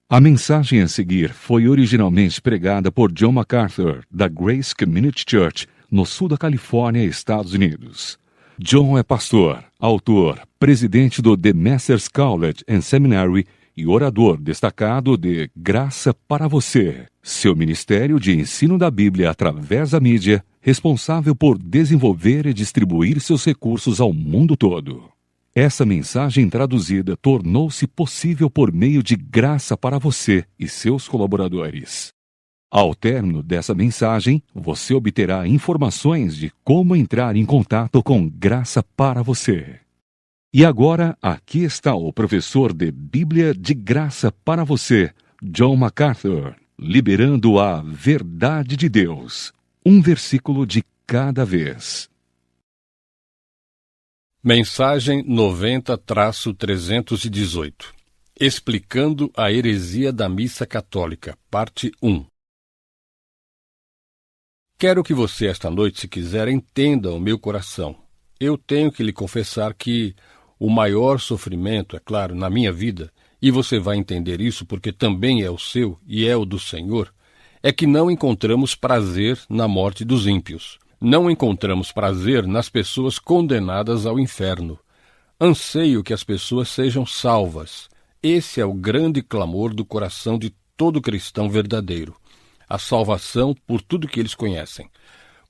A mensagem a seguir foi originalmente pregada por John MacArthur, da Grace Community Church, no sul da Califórnia, Estados Unidos. John é pastor, autor, presidente do The Masters College and Seminary e orador destacado de Graça para Você, seu ministério de ensino da Bíblia através da mídia, responsável por desenvolver e distribuir seus recursos ao mundo todo. Essa mensagem traduzida tornou-se possível por meio de Graça para Você e seus colaboradores. Ao término dessa mensagem, você obterá informações de como entrar em contato com Graça para Você. E agora, aqui está o professor de Bíblia de Graça para Você, John MacArthur, liberando a verdade de Deus, um versículo de cada vez. Mensagem 90-318. Explicando a heresia da missa católica, parte 1. Quero que você esta noite, se quiser, entenda o meu coração. Eu tenho que lhe confessar que o maior sofrimento, é claro, na minha vida, e você vai entender isso porque também é o seu e é o do Senhor, é que não encontramos prazer na morte dos ímpios. Não encontramos prazer nas pessoas condenadas ao inferno. Anseio que as pessoas sejam salvas. Esse é o grande clamor do coração de todo cristão verdadeiro. A salvação por tudo que eles conhecem.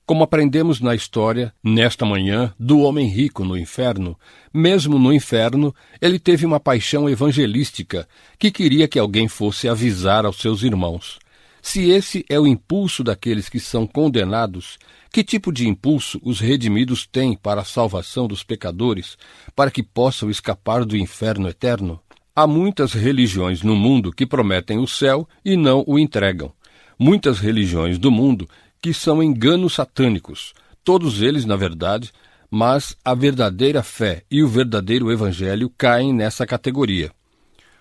Como aprendemos na história, nesta manhã, do homem rico no inferno, mesmo no inferno, ele teve uma paixão evangelística que queria que alguém fosse avisar aos seus irmãos. Se esse é o impulso daqueles que são condenados, que tipo de impulso os redimidos têm para a salvação dos pecadores, para que possam escapar do inferno eterno? Há muitas religiões no mundo que prometem o céu e não o entregam. Muitas religiões do mundo que são enganos satânicos, todos eles, na verdade, mas a verdadeira fé e o verdadeiro evangelho caem nessa categoria.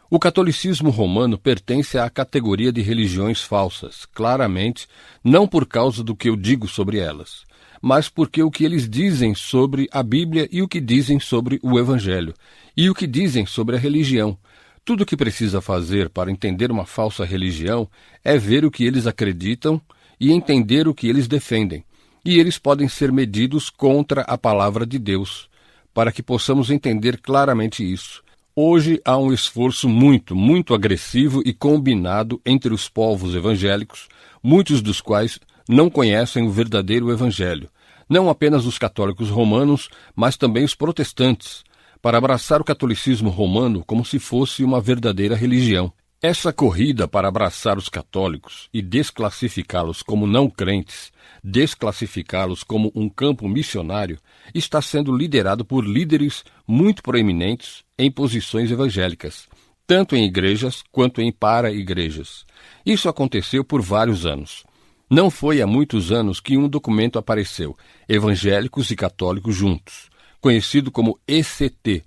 O catolicismo romano pertence à categoria de religiões falsas, claramente, não por causa do que eu digo sobre elas, mas porque o que eles dizem sobre a Bíblia e o que dizem sobre o Evangelho, e o que dizem sobre a religião. Tudo o que precisa fazer para entender uma falsa religião é ver o que eles acreditam e entender o que eles defendem, e eles podem ser medidos contra a palavra de Deus, para que possamos entender claramente isso. Hoje há um esforço muito agressivo e combinado entre os povos evangélicos, muitos dos quais não conhecem o verdadeiro evangelho, não apenas os católicos romanos, mas também os protestantes, para abraçar o catolicismo romano como se fosse uma verdadeira religião. Essa corrida para abraçar os católicos e desclassificá-los como não crentes, desclassificá-los como um campo missionário, está sendo liderado por líderes muito proeminentes em posições evangélicas, tanto em igrejas quanto em para-igrejas. Isso aconteceu por vários anos. Não foi há muitos anos que um documento apareceu, Evangélicos e Católicos Juntos, conhecido como ECT,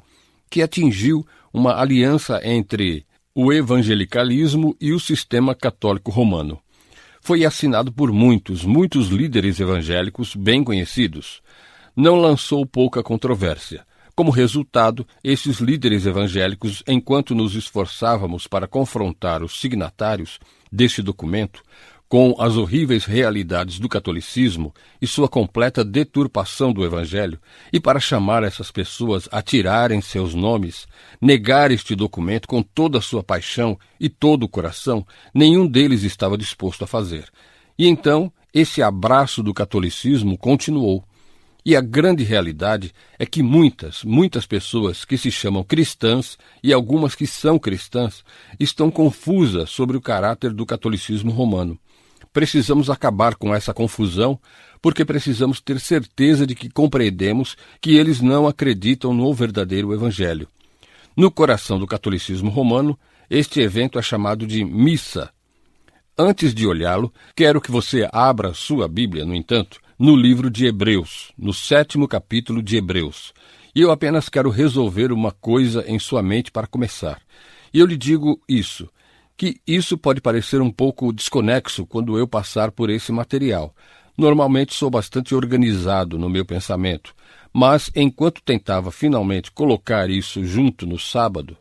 que atingiu uma aliança entre o evangelicalismo e o sistema católico romano. Foi assinado por muitos líderes evangélicos bem conhecidos. Não lançou pouca controvérsia. Como resultado, esses líderes evangélicos, enquanto nos esforçávamos para confrontar os signatários deste documento com as horríveis realidades do catolicismo e sua completa deturpação do Evangelho, e para chamar essas pessoas a tirarem seus nomes, negar este documento com toda a sua paixão e todo o coração, nenhum deles estava disposto a fazer. E então, esse abraço do catolicismo continuou. E a grande realidade é que muitas pessoas que se chamam cristãs e algumas que são cristãs estão confusas sobre o caráter do catolicismo romano. Precisamos acabar com essa confusão, porque precisamos ter certeza de que compreendemos que eles não acreditam no verdadeiro Evangelho. No coração do catolicismo romano, este evento é chamado de missa. Antes de olhá-lo, quero que você abra sua Bíblia, no entanto, no livro de Hebreus, no 7º capítulo de Hebreus. E eu apenas quero resolver uma coisa em sua mente para começar. E eu lhe digo isso, que isso pode parecer um pouco desconexo quando eu passar por esse material. Normalmente sou bastante organizado no meu pensamento, mas enquanto tentava finalmente colocar isso junto no sábado,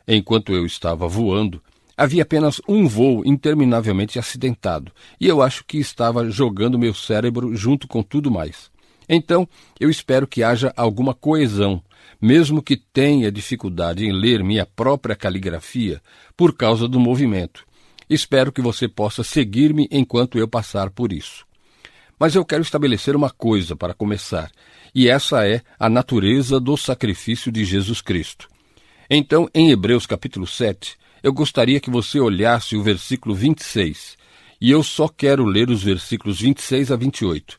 enquanto eu estava voando, Havia apenas um voo interminavelmente acidentado, e eu acho que estava jogando meu cérebro junto com tudo mais. Então, eu espero que haja alguma coesão, mesmo que tenha dificuldade em ler minha própria caligrafia por causa do movimento. Espero que você possa seguir-me enquanto eu passar por isso. Mas eu quero estabelecer uma coisa para começar, e essa é a natureza do sacrifício de Jesus Cristo. Então, em Hebreus capítulo 7, eu gostaria que você olhasse o versículo 26, e eu só quero ler os versículos 26 a 28.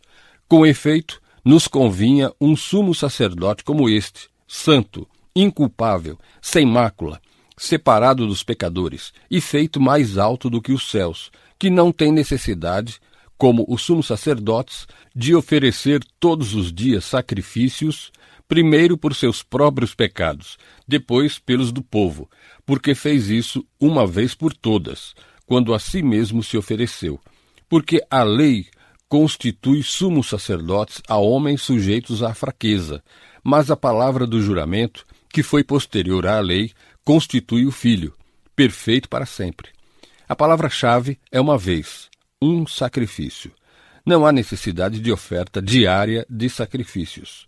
Com efeito, nos convinha um sumo sacerdote como este, santo, inculpável, sem mácula, separado dos pecadores, e feito mais alto do que os céus, que não tem necessidade, como os sumos sacerdotes, de oferecer todos os dias sacrifícios, primeiro por seus próprios pecados, depois pelos do povo, porque fez isso uma vez por todas, quando a si mesmo se ofereceu. Porque a lei constitui sumos sacerdotes a homens sujeitos à fraqueza, mas a palavra do juramento, que foi posterior à lei, constitui o Filho, perfeito para sempre. A palavra-chave é uma vez, um sacrifício. Não há necessidade de oferta diária de sacrifícios.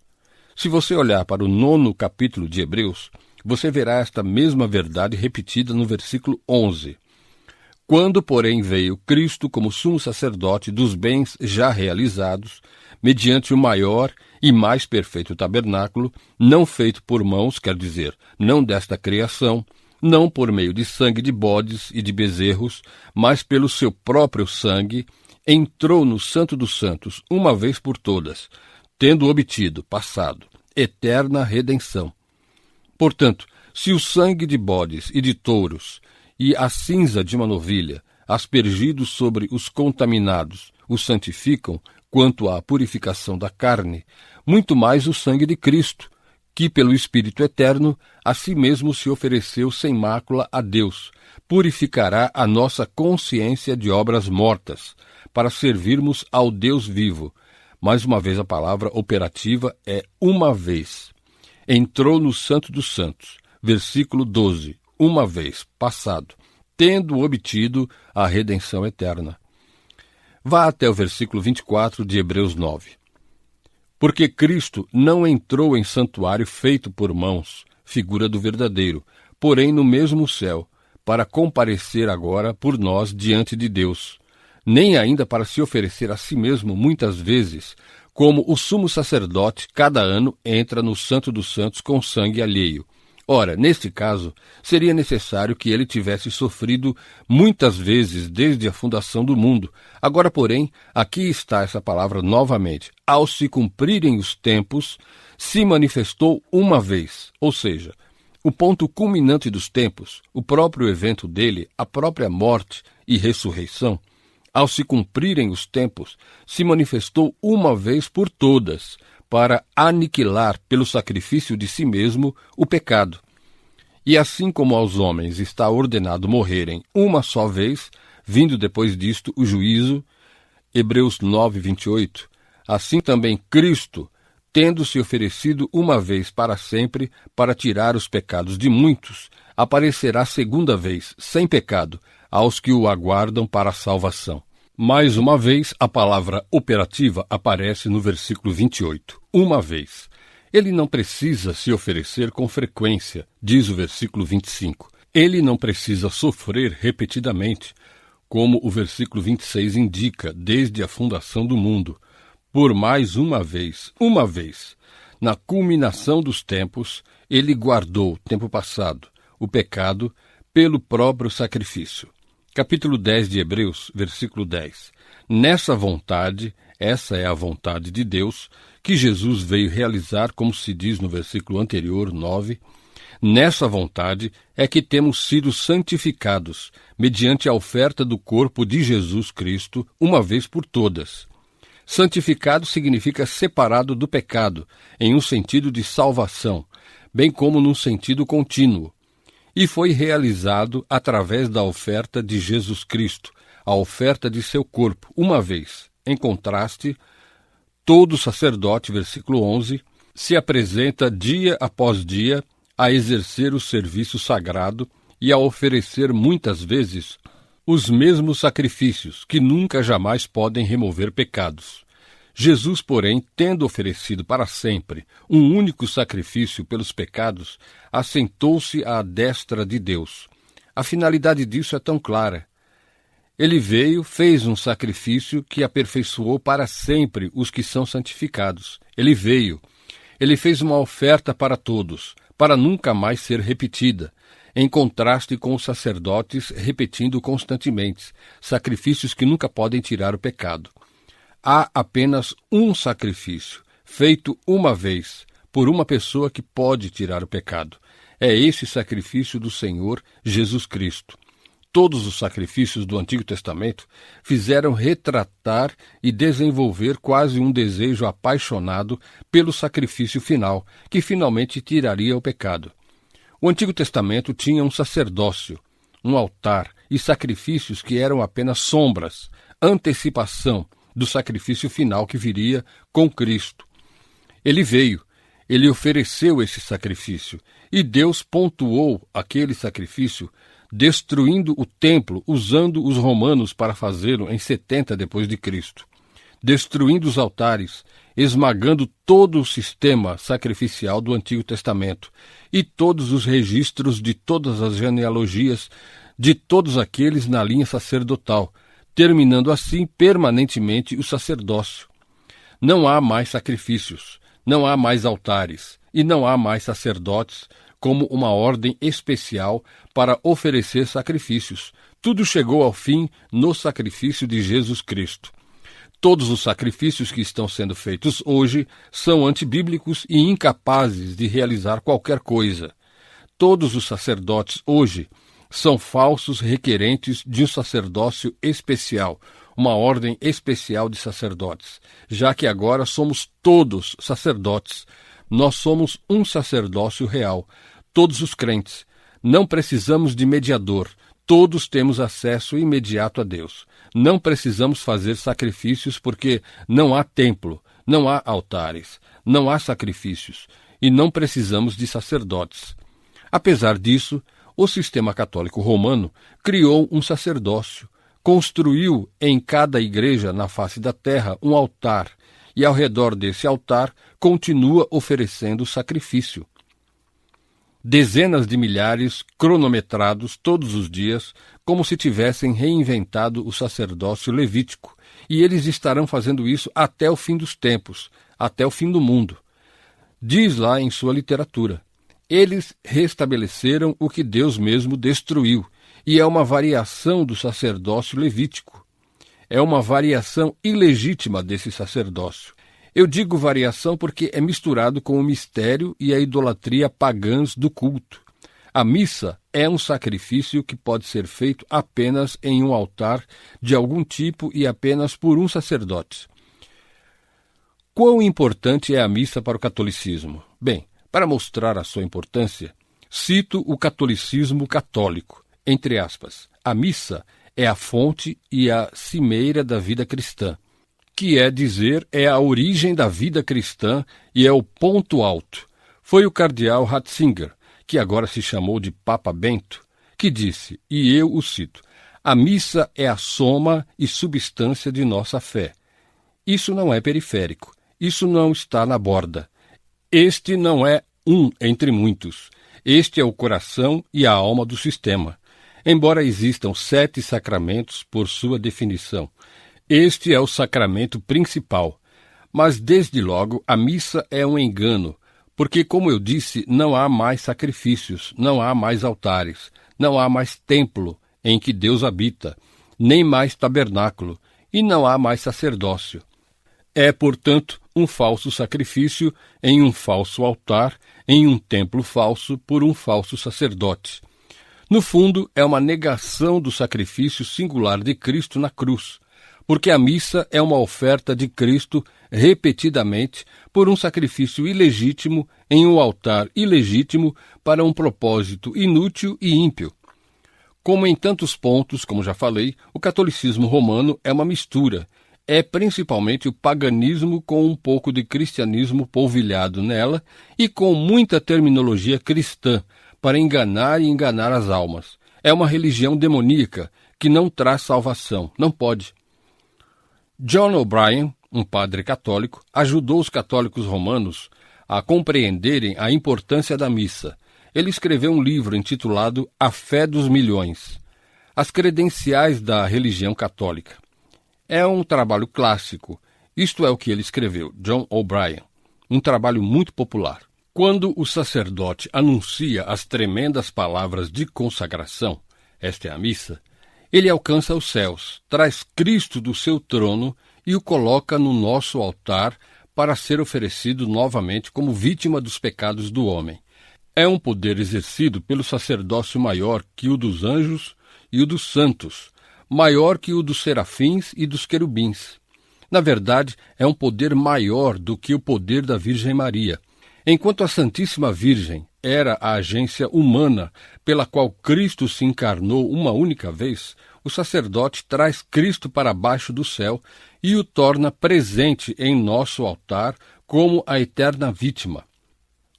Se você olhar para o 9º capítulo de Hebreus, você verá esta mesma verdade repetida no versículo 11. Quando, porém, veio Cristo como sumo sacerdote dos bens já realizados, mediante o maior e mais perfeito tabernáculo, não feito por mãos, quer dizer, não desta criação, não por meio de sangue de bodes e de bezerros, mas pelo seu próprio sangue, entrou no Santo dos Santos uma vez por todas, tendo obtido, passado, eterna redenção. Portanto, se o sangue de bodes e de touros e a cinza de uma novilha, aspergidos sobre os contaminados, os santificam quanto à purificação da carne, muito mais o sangue de Cristo, que pelo Espírito Eterno a si mesmo se ofereceu sem mácula a Deus, purificará a nossa consciência de obras mortas, para servirmos ao Deus vivo. Mais uma vez a palavra operativa é uma vez. Entrou no Santo dos Santos, versículo 12, uma vez, passado, tendo obtido a redenção eterna. Vá até o versículo 24 de Hebreus 9. Porque Cristo não entrou em santuário feito por mãos, figura do verdadeiro, porém no mesmo céu, para comparecer agora por nós diante de Deus, nem ainda para se oferecer a si mesmo muitas vezes, como o sumo sacerdote cada ano entra no Santo dos Santos com sangue alheio. Ora, neste caso, seria necessário que ele tivesse sofrido muitas vezes desde a fundação do mundo. Agora, porém, aqui está essa palavra novamente. Ao se cumprirem os tempos, se manifestou uma vez. Ou seja, o ponto culminante dos tempos, o próprio evento dele, a própria morte e ressurreição, ao se cumprirem os tempos, se manifestou uma vez por todas, para aniquilar pelo sacrifício de si mesmo o pecado. E assim como aos homens está ordenado morrerem uma só vez, vindo depois disto o juízo, Hebreus 9, 28, assim também Cristo, tendo se oferecido uma vez para sempre para tirar os pecados de muitos, aparecerá segunda vez, sem pecado, aos que o aguardam para a salvação. Mais uma vez, a palavra operativa aparece no versículo 28. Uma vez. Ele não precisa se oferecer com frequência, diz o versículo 25. Ele não precisa sofrer repetidamente, como o versículo 26 indica, desde a fundação do mundo. Por mais uma vez, na culminação dos tempos, ele guardou, tempo passado, o pecado pelo próprio sacrifício. Capítulo 10 de Hebreus, versículo 10. Nessa vontade, essa é a vontade de Deus, que Jesus veio realizar, como se diz no versículo anterior, 9. Nessa vontade é que temos sido santificados, mediante a oferta do corpo de Jesus Cristo, uma vez por todas. Santificado significa separado do pecado, em um sentido de salvação, bem como num sentido contínuo. E foi realizado através da oferta de Jesus Cristo, a oferta de seu corpo, uma vez. Em contraste, todo sacerdote, versículo 11, se apresenta dia após dia a exercer o serviço sagrado e a oferecer muitas vezes os mesmos sacrifícios, que nunca jamais podem remover pecados. Jesus, porém, tendo oferecido para sempre um único sacrifício pelos pecados, assentou-se à destra de Deus. A finalidade disso é tão clara. Ele veio, fez um sacrifício que aperfeiçoou para sempre os que são santificados. Ele veio. Ele fez uma oferta para todos, para nunca mais ser repetida, em contraste com os sacerdotes repetindo constantemente sacrifícios que nunca podem tirar o pecado. Há apenas um sacrifício, feito uma vez, por uma pessoa que pode tirar o pecado. É esse sacrifício do Senhor Jesus Cristo. Todos os sacrifícios do Antigo Testamento fizeram retratar e desenvolver quase um desejo apaixonado pelo sacrifício final, que finalmente tiraria o pecado. O Antigo Testamento tinha um sacerdócio, um altar e sacrifícios que eram apenas sombras, antecipação do sacrifício final que viria com Cristo. Ele veio, ele ofereceu esse sacrifício, e Deus pontuou aquele sacrifício destruindo o templo, usando os romanos para fazê-lo em 70 depois de Cristo, destruindo os altares, esmagando todo o sistema sacrificial do Antigo Testamento e todos os registros de todas as genealogias de todos aqueles na linha sacerdotal, terminando assim permanentemente o sacerdócio. Não há mais sacrifícios, não há mais altares e não há mais sacerdotes como uma ordem especial para oferecer sacrifícios. Tudo chegou ao fim no sacrifício de Jesus Cristo. Todos os sacrifícios que estão sendo feitos hoje são antibíblicos e incapazes de realizar qualquer coisa. Todos os sacerdotes hoje são falsos requerentes de um sacerdócio especial, uma ordem especial de sacerdotes, já que agora somos todos sacerdotes. Nós somos um sacerdócio real, todos os crentes. Não precisamos de mediador. Todos temos acesso imediato a Deus. Não precisamos fazer sacrifícios porque não há templo, não há altares, não há sacrifícios e não precisamos de sacerdotes. Apesar disso, o sistema católico romano criou um sacerdócio, construiu em cada igreja na face da terra um altar e ao redor desse altar continua oferecendo sacrifício. Dezenas de milhares cronometrados todos os dias, como se tivessem reinventado o sacerdócio levítico, e eles estarão fazendo isso até o fim dos tempos, até o fim do mundo. Diz lá em sua literatura, eles restabeleceram o que Deus mesmo destruiu, e é uma variação do sacerdócio levítico. É uma variação ilegítima desse sacerdócio. Eu digo variação porque é misturado com o mistério e a idolatria pagãs do culto. A missa é um sacrifício que pode ser feito apenas em um altar de algum tipo e apenas por um sacerdote. Quão importante é a missa para o catolicismo? Bem, para mostrar a sua importância, cito o catolicismo católico, entre aspas. A missa é a fonte e a cimeira da vida cristã, que é dizer, é a origem da vida cristã e é o ponto alto. Foi o cardeal Ratzinger, que agora se chamou de Papa Bento, que disse, e eu o cito, a missa é a soma e substância de nossa fé. Isso não é periférico, isso não está na borda. Este não é um entre muitos. Este é o coração e a alma do sistema. Embora existam 7 sacramentos por sua definição, este é o sacramento principal, mas desde logo a missa é um engano, porque, como eu disse, não há mais sacrifícios, não há mais altares, não há mais templo em que Deus habita, nem mais tabernáculo, e não há mais sacerdócio. É, portanto, um falso sacrifício em um falso altar, em um templo falso por um falso sacerdote. No fundo, é uma negação do sacrifício singular de Cristo na cruz, porque a missa é uma oferta de Cristo repetidamente por um sacrifício ilegítimo em um altar ilegítimo para um propósito inútil e ímpio. Como em tantos pontos, como já falei, o catolicismo romano é uma mistura. É principalmente o paganismo com um pouco de cristianismo polvilhado nela e com muita terminologia cristã, para enganar e enganar as almas. É uma religião demoníaca que não traz salvação. Não pode. John O'Brien, um padre católico, ajudou os católicos romanos a compreenderem a importância da missa. Ele escreveu um livro intitulado A Fé dos Milhões, as credenciais da religião católica. É um trabalho clássico. Isto é o que ele escreveu, John O'Brien. Um trabalho muito popular. Quando o sacerdote anuncia as tremendas palavras de consagração, esta é a missa, ele alcança os céus, traz Cristo do seu trono e o coloca no nosso altar para ser oferecido novamente como vítima dos pecados do homem. É um poder exercido pelo sacerdócio maior que o dos anjos e o dos santos, maior que o dos serafins e dos querubins. Na verdade, é um poder maior do que o poder da Virgem Maria. Enquanto a Santíssima Virgem era a agência humana pela qual Cristo se encarnou uma única vez, o sacerdote traz Cristo para baixo do céu e o torna presente em nosso altar como a eterna vítima.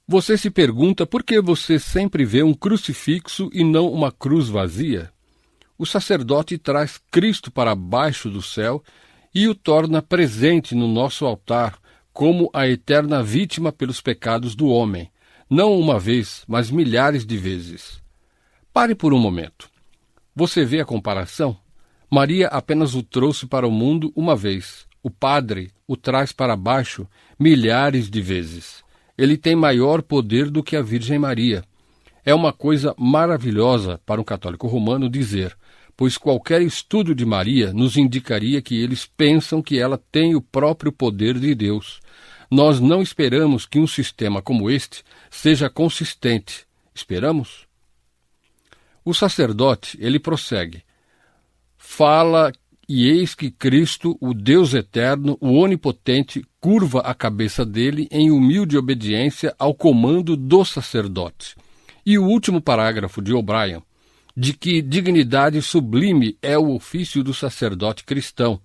Você se pergunta por que você sempre vê um crucifixo e não uma cruz vazia? O sacerdote traz Cristo para baixo do céu e o torna presente no nosso altar como a eterna vítima pelos pecados do homem, não uma vez, mas milhares de vezes. Pare por um momento. Você vê a comparação? Maria apenas o trouxe para o mundo uma vez. O Padre o traz para baixo milhares de vezes. Ele tem maior poder do que a Virgem Maria. É uma coisa maravilhosa para um católico romano dizer, pois qualquer estudo de Maria nos indicaria que eles pensam que ela tem o próprio poder de Deus. Nós não esperamos que um sistema como este seja consistente. Esperamos? O sacerdote, ele prossegue. Fala, e eis que Cristo, o Deus eterno, o onipotente, curva a cabeça dele em humilde obediência ao comando do sacerdote. E o último parágrafo de O'Brien, de que dignidade sublime é o ofício do sacerdote cristão,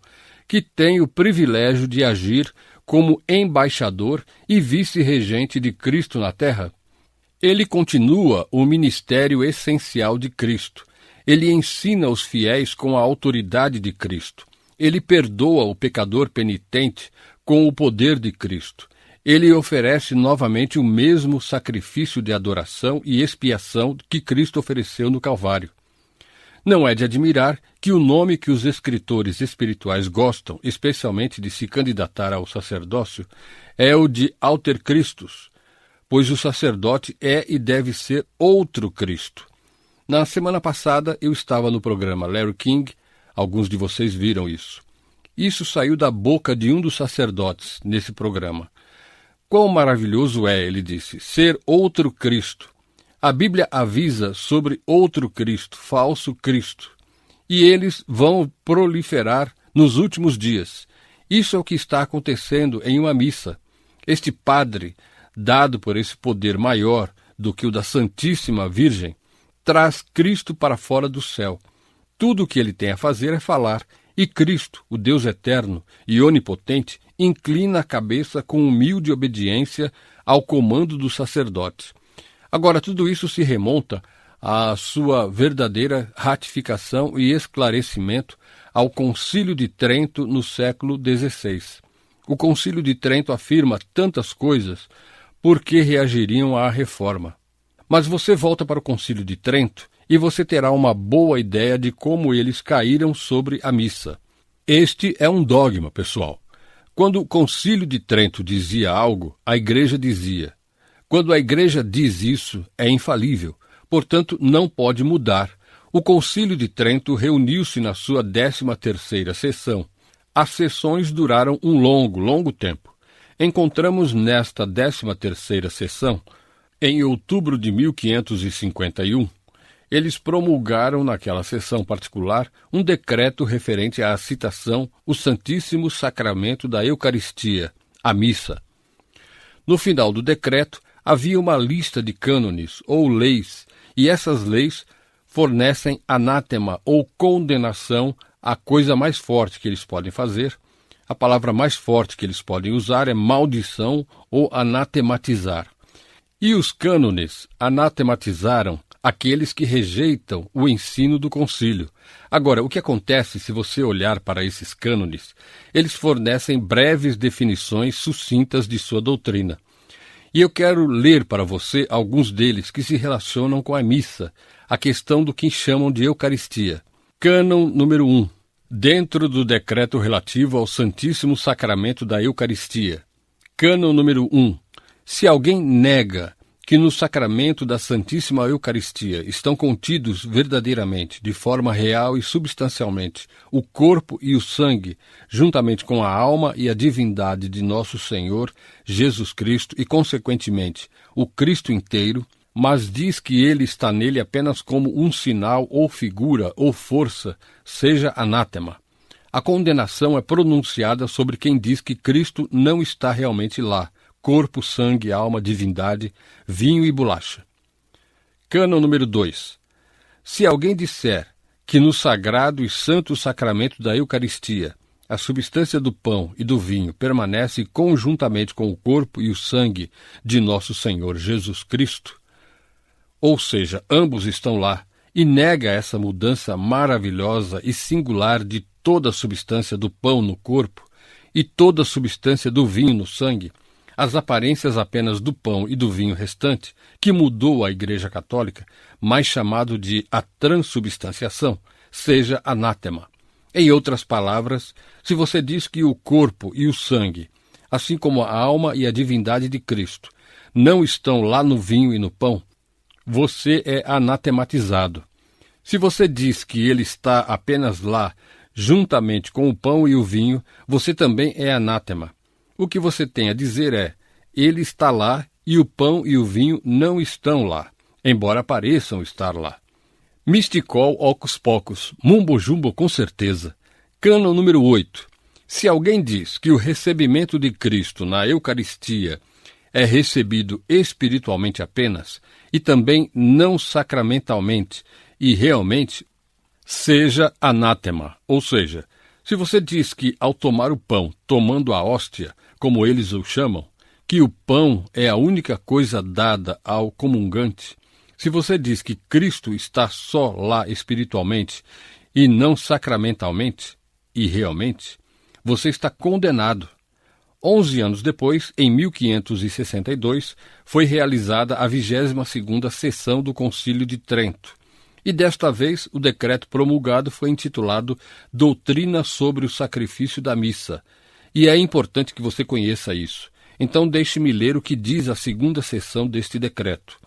que tem o privilégio de agir como embaixador e vice-regente de Cristo na terra. Ele continua o ministério essencial de Cristo. Ele ensina os fiéis com a autoridade de Cristo. Ele perdoa o pecador penitente com o poder de Cristo. Ele oferece novamente o mesmo sacrifício de adoração e expiação que Cristo ofereceu no Calvário. Não é de admirar que o nome que os escritores espirituais gostam, especialmente de se candidatar ao sacerdócio, é o de Alter Christus, pois o sacerdote é e deve ser outro Cristo. Na semana passada eu estava no programa Larry King, alguns de vocês viram isso. Isso saiu da boca de um dos sacerdotes nesse programa. Quão maravilhoso é, ele disse, ser outro Cristo. A Bíblia avisa sobre outro Cristo, falso Cristo. E eles vão proliferar nos últimos dias. Isso é o que está acontecendo em uma missa. Este padre, dado por esse poder maior do que o da Santíssima Virgem, traz Cristo para fora do céu. Tudo o que ele tem a fazer é falar, e Cristo, o Deus eterno e onipotente, inclina a cabeça com humilde obediência ao comando do sacerdote. Agora, tudo isso se remonta à sua verdadeira ratificação e esclarecimento ao Concílio de Trento no século XVI. O Concílio de Trento afirma tantas coisas porque reagiriam à reforma. Mas você volta para o Concílio de Trento e você terá uma boa ideia de como eles caíram sobre a missa. Este é um dogma, pessoal. Quando o Concílio de Trento dizia algo, a Igreja dizia. Quando a Igreja diz isso, é infalível, portanto não pode mudar. O Concílio de Trento reuniu-se na sua 13ª sessão. As sessões duraram um longo tempo. Encontramos nesta 13ª sessão, em outubro de 1551, eles promulgaram naquela sessão particular um decreto referente à citação o Santíssimo Sacramento da Eucaristia, a missa. No final do decreto, havia uma lista de cânones ou leis, e essas leis fornecem anátema ou condenação à coisa mais forte que eles podem fazer. A palavra mais forte que eles podem usar é maldição ou anatematizar. E os cânones anatematizaram aqueles que rejeitam o ensino do concílio. Agora, o que acontece se você olhar para esses cânones? Eles fornecem breves definições sucintas de sua doutrina. E eu quero ler para você alguns deles que se relacionam com a missa, a questão do que chamam de Eucaristia. Cânon número 1. Dentro do decreto relativo ao Santíssimo Sacramento da Eucaristia. Cânon número 1. Se alguém nega que no sacramento da Santíssima Eucaristia estão contidos verdadeiramente, de forma real e substancialmente, o corpo e o sangue, juntamente com a alma e a divindade de nosso Senhor Jesus Cristo e, consequentemente, o Cristo inteiro, mas diz que ele está nele apenas como um sinal ou figura ou força, seja anátema. A condenação é pronunciada sobre quem diz que Cristo não está realmente lá, corpo, sangue, alma, divindade, vinho e bolacha. Cânon número 2. Se alguém disser que no sagrado e santo sacramento da Eucaristia a substância do pão e do vinho permanece conjuntamente com o corpo e o sangue de nosso Senhor Jesus Cristo, ou seja, ambos estão lá, e nega essa mudança maravilhosa e singular de toda a substância do pão no corpo e toda a substância do vinho no sangue, as aparências apenas do pão e do vinho restante, que mudou a Igreja Católica, mais chamado de a transubstanciação, seja anátema. Em outras palavras, se você diz que o corpo e o sangue, assim como a alma e a divindade de Cristo, não estão lá no vinho e no pão, você é anatematizado. Se você diz que ele está apenas lá, juntamente com o pão e o vinho, você também é anátema. O que você tem a dizer é, ele está lá e o pão e o vinho não estão lá, embora pareçam estar lá. Misticol ocus pocus, mumbo jumbo com certeza. Cânon número 8. Se alguém diz que o recebimento de Cristo na Eucaristia é recebido espiritualmente apenas, e também não sacramentalmente e realmente, seja anátema, ou seja, se você diz que ao tomar o pão, tomando a hóstia, como eles o chamam, que o pão é a única coisa dada ao comungante, se você diz que Cristo está só lá espiritualmente e não sacramentalmente e realmente, você está condenado. 11 anos depois, em 1562, foi realizada a 22ª sessão do Concílio de Trento. E desta vez o decreto promulgado foi intitulado Doutrina sobre o Sacrifício da Missa. E é importante que você conheça isso. Então deixe-me ler o que diz a 2ª seção deste decreto.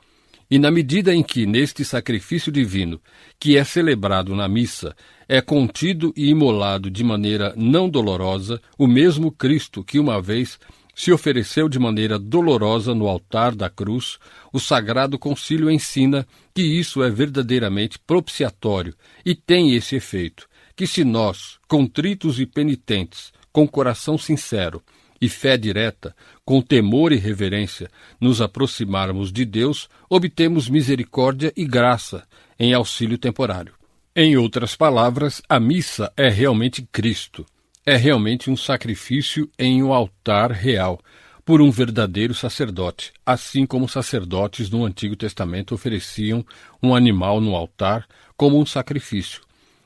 E na medida em que neste sacrifício divino, que é celebrado na missa, é contido e imolado de maneira não dolorosa o mesmo Cristo que uma vez se ofereceu de maneira dolorosa no altar da cruz, o Sagrado Concílio ensina que isso é verdadeiramente propiciatório e tem esse efeito, que se nós, contritos e penitentes, com coração sincero e fé direta, com temor e reverência, nos aproximarmos de Deus, obtemos misericórdia e graça em auxílio temporário. Em outras palavras, a missa é realmente Cristo. É realmente um sacrifício em um altar real, por um verdadeiro sacerdote, assim como os sacerdotes no Antigo Testamento ofereciam um animal no altar como um sacrifício.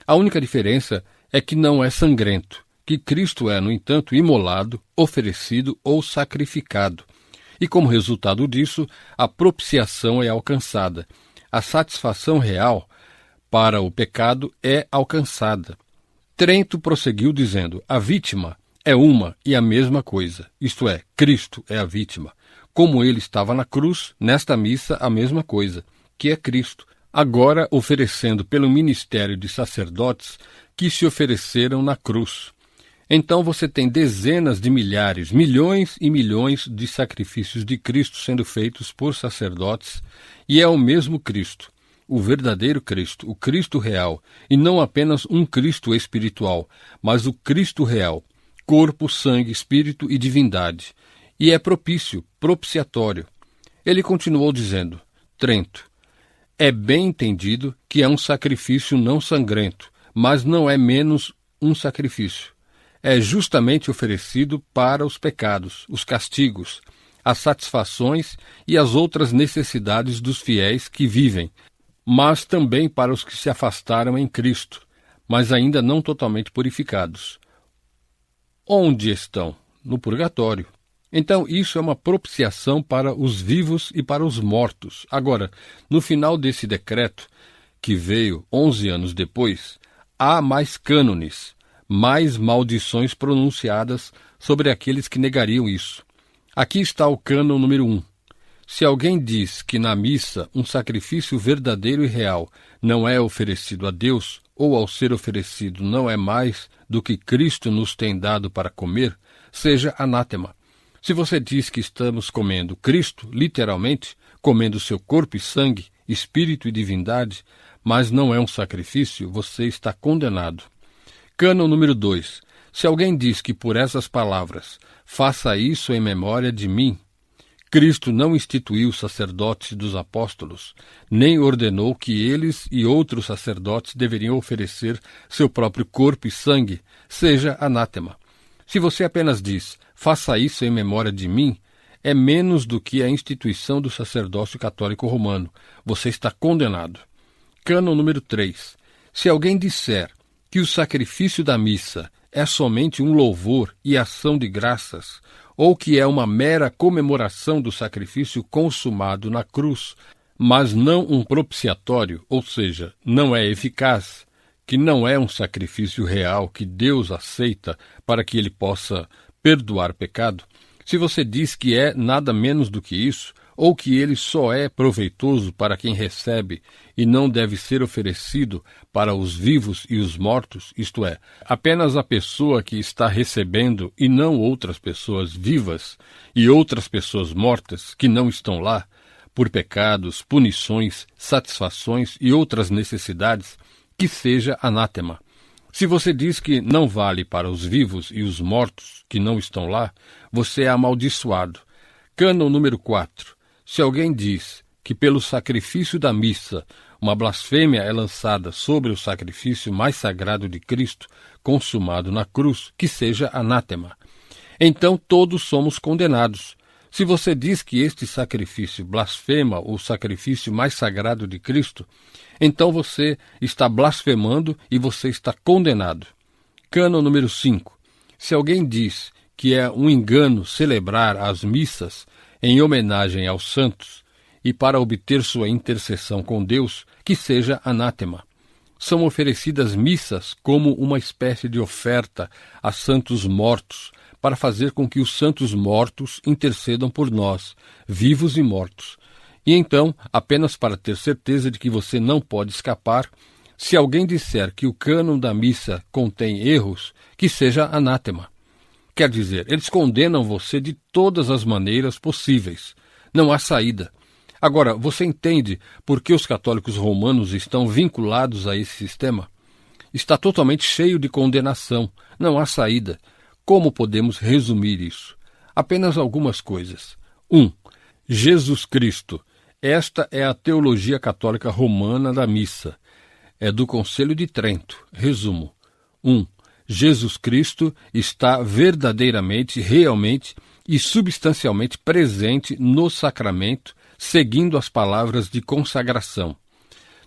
A única diferença é que não é sangrento, que Cristo é, no entanto, imolado, oferecido ou sacrificado. E como resultado disso, a propiciação é alcançada. A satisfação real para o pecado é alcançada. Trento prosseguiu dizendo, a vítima é uma e a mesma coisa, isto é, Cristo é a vítima. Como ele estava na cruz, nesta missa a mesma coisa, que é Cristo, agora oferecendo pelo ministério de sacerdotes que se ofereceram na cruz. Então você tem dezenas de milhares, milhões e milhões de sacrifícios de Cristo sendo feitos por sacerdotes, e é o mesmo Cristo. O verdadeiro Cristo, o Cristo real, e não apenas um Cristo espiritual, mas o Cristo real, corpo, sangue, espírito e divindade. E é propício, propiciatório. Ele continuou dizendo, Trento, é bem entendido que é um sacrifício não sangrento, mas não é menos um sacrifício. É justamente oferecido para os pecados, os castigos, as satisfações e as outras necessidades dos fiéis que vivem, mas também para os que se afastaram em Cristo, mas ainda não totalmente purificados. Onde estão? No purgatório. Então, isso é uma propiciação para os vivos e para os mortos. Agora, no final desse decreto, que veio 11 anos depois, há mais cânones, mais maldições pronunciadas sobre aqueles que negariam isso. Aqui está o cânon número 1. Se alguém diz que na missa um sacrifício verdadeiro e real não é oferecido a Deus, ou ao ser oferecido não é mais do que Cristo nos tem dado para comer, seja anátema. Se você diz que estamos comendo Cristo, literalmente, comendo seu corpo e sangue, espírito e divindade, mas não é um sacrifício, você está condenado. Cânon número 2. Se alguém diz que por essas palavras, faça isso em memória de mim, Cristo não instituiu sacerdotes dos apóstolos, nem ordenou que eles e outros sacerdotes deveriam oferecer seu próprio corpo e sangue, seja anátema. Se você apenas diz, faça isso em memória de mim, é menos do que a instituição do sacerdócio católico romano. Você está condenado. Cânon número 3. Se alguém disser que o sacrifício da missa é somente um louvor e ação de graças, ou que é uma mera comemoração do sacrifício consumado na cruz, mas não um propiciatório, ou seja, não é eficaz, que não é um sacrifício real que Deus aceita para que ele possa perdoar pecado, se você diz que é nada menos do que isso, ou que ele só é proveitoso para quem recebe e não deve ser oferecido para os vivos e os mortos, isto é, apenas a pessoa que está recebendo e não outras pessoas vivas e outras pessoas mortas que não estão lá, por pecados, punições, satisfações e outras necessidades, que seja anátema. Se você diz que não vale para os vivos e os mortos que não estão lá, você é amaldiçoado. Cânon número 4. Se alguém diz que pelo sacrifício da missa uma blasfêmia é lançada sobre o sacrifício mais sagrado de Cristo, consumado na cruz, que seja anátema. Então todos somos condenados. Se você diz que este sacrifício blasfema o sacrifício mais sagrado de Cristo, então você está blasfemando e você está condenado. Cânon número 5. Se alguém diz que é um engano celebrar as missas em homenagem aos santos e para obter sua intercessão com Deus, que seja anátema. São oferecidas missas como uma espécie de oferta a santos mortos, para fazer com que os santos mortos intercedam por nós, vivos e mortos. E então, apenas para ter certeza de que você não pode escapar, se alguém disser que o cânon da missa contém erros, que seja anátema. Quer dizer, eles condenam você de todas as maneiras possíveis. Não há saída. Agora, você entende por que os católicos romanos estão vinculados a esse sistema? Está totalmente cheio de condenação. Não há saída. Como podemos resumir isso? Apenas algumas coisas. 1. Jesus Cristo. Esta é a teologia católica romana da missa. É do Concílio de Trento. Resumo. 1. Jesus Cristo está verdadeiramente, realmente e substancialmente presente no sacramento, seguindo as palavras de consagração.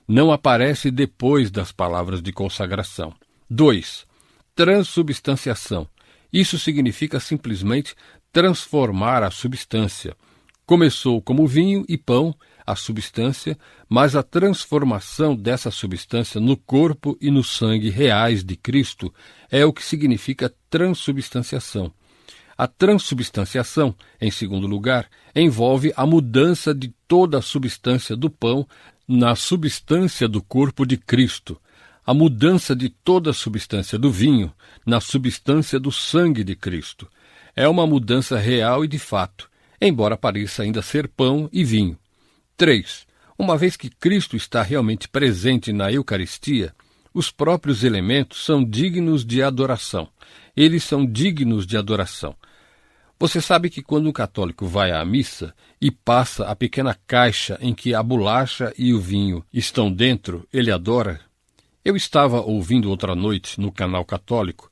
Não aparece depois das palavras de consagração. 2. Transubstanciação. Isso significa simplesmente transformar a substância. Começou como vinho e pão, a substância, mas a transformação dessa substância no corpo e no sangue reais de Cristo é o que significa transubstanciação. A transubstanciação, em segundo lugar, envolve a mudança de toda a substância do pão na substância do corpo de Cristo, a mudança de toda a substância do vinho na substância do sangue de Cristo. É uma mudança real e de fato, embora pareça ainda ser pão e vinho. 3. Uma vez que Cristo está realmente presente na Eucaristia, os próprios elementos são dignos de adoração. Eles são dignos de adoração. Você sabe que quando um católico vai à missa e passa a pequena caixa em que a bolacha e o vinho estão dentro, ele adora? Eu estava ouvindo outra noite no canal católico,